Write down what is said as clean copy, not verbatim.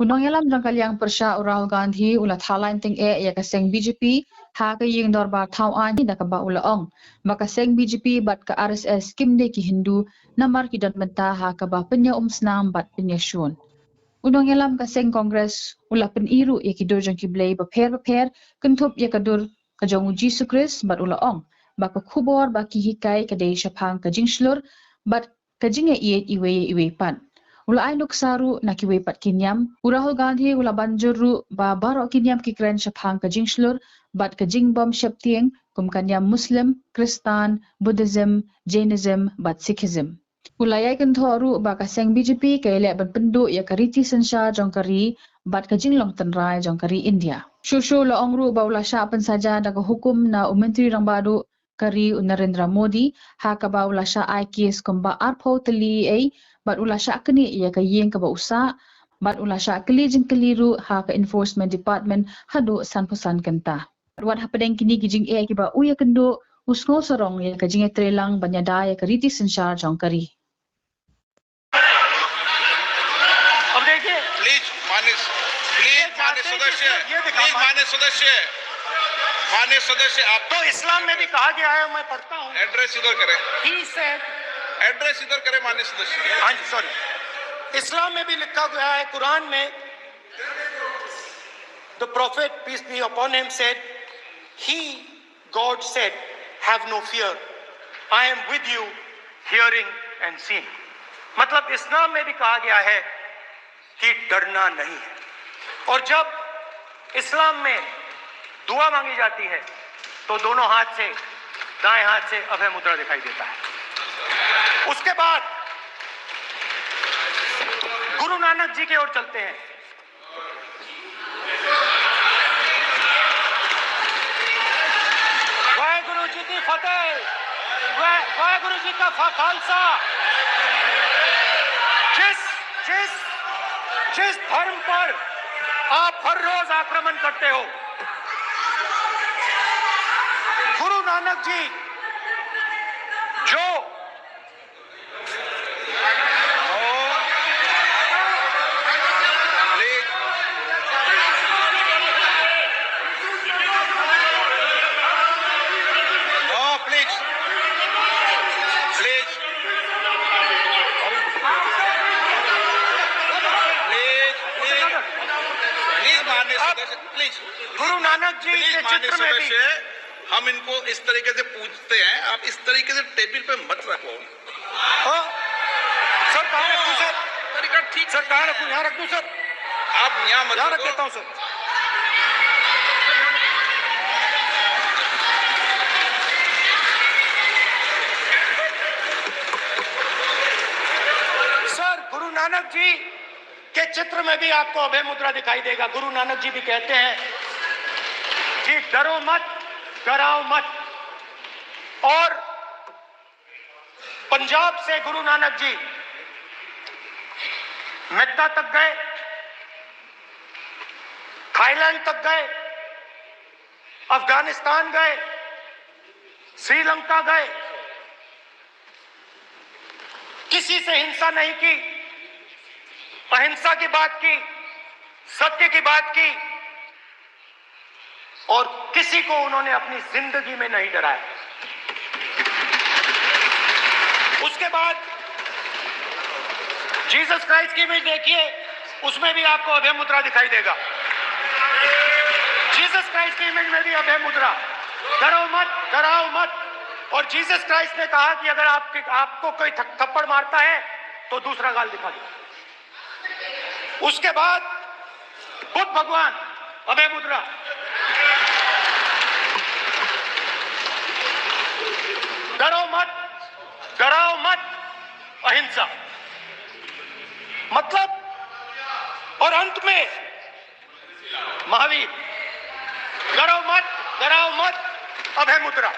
Unang yalam jang kalyang persya Rahul Gandhi ula thalan ting ya kaseng BJP ha ka ying dor ba thau an da ka ba ula ong ba kaseng BJP bat ka RSS kim de ki Hindu namar ki dan menta ha ka ba penya snam bat penya shun. Unang yalam kaseng Congress ula pen iru ya ki dur jang ki blay ba pher kentup ya ka dur ka jong Jesus Christ bat ula ong ba ka khubor ba ki hikai ka de shapang ka jingslur bat ka jinge iwe pan. Ula ay nuksaru na kiwepat kinyam, Rahul Gandhi ula banjuru ba baro kinyam kikren shaphang kajing shlur, bat kajing bom shaptieng kum kanyam Muslim, Kristan, Buddhism, Jainism, bat Sikhism. Ula yay kenthoru ba kaseng BJP kaile ban pendu ya kariti sensha jongkari bat kajing long tenrai jongkari India. Shushu la ongru ba ula sya saja daga hukum na umentri rang badu kari Narendra Modi ha ka ba ula sya ai kes kumba arpo teli ay bat ula sya kini ya ka yeng ka ba usa bat ula sya keli jing keliru ha ka enforcement department hadu sanpusan kenta wat hapadeng kini kijing e ki ba uya kendo usngo sorong ya ka jing trelang banyada ya ka riti sensar jongkari. अब देखिए please माननीय सदस्य आप तो इस्लाम में भी कहा गया है, मैं पढ़ता हूँ, एड्रेस इधर करें, एड्रेस इधर करें माननीय सदस्य। हाँ जी सॉरी, इस्लाम में भी लिखा गया है, कुरान में the prophet peace be upon him said, God said, have no fear, I am with you hearing and seeing। मतलब इस्लाम में भी कहा गया है कि डरना नहीं है। और जब इस्लाम में दुआ मांगी जाती है तो दोनों हाथ से, दाएं हाथ से अभय मुद्रा दिखाई देता है। उसके बाद गुरु नानक जी की ओर चलते हैं। वाहेगुरु जी की फतेह, वाहेगुरु जी का खालसा। जिस धर्म पर आप हर रोज आक्रमण करते हो, गुरु नानक जी जो गुरु नानक जी के चित्र में भी हम इनको इस तरीके से पूछते हैं, आप इस तरीके से टेबल पे मत रखो। सर कहाँ रखूं सर? तरीका ठीक सर, कहाँ रखूं? यहाँ रख दूं सर? आप यहाँ मत रख देता हूँ सर। सर गुरु नानक जी के चित्र में भी आपको अभय मुद्रा दिखाई देगा। गुरु नानक जी भी कहते हैं कि डरो मत, डराओ मत। और पंजाब से गुरु नानक जी मेक्का तक गए, थाईलैंड तक गए, अफगानिस्तान गए, श्रीलंका गए, किसी से हिंसा नहीं की, अहिंसा की बात की, सत्य की बात की, और किसी को उन्होंने अपनी जिंदगी में नहीं डराया। उसके बाद जीसस क्राइस्ट की इमेज देखिए, उसमें भी आपको अभय मुद्रा दिखाई देगा। जीसस क्राइस्ट की इमेज में भी अभय मुद्रा, डरो मत, डराओ मत। और जीसस क्राइस्ट ने कहा कि अगर आपको कोई थप्पड़ मारता है तो दूसरा गाल दिखा दो। उसके बाद बुद्ध भगवान, अभय मुद्रा, डरो मत, डराओ मत, अहिंसा। मतलब, और अंत में महावीर, डरो मत, डराओ मत, अभय मुद्रा।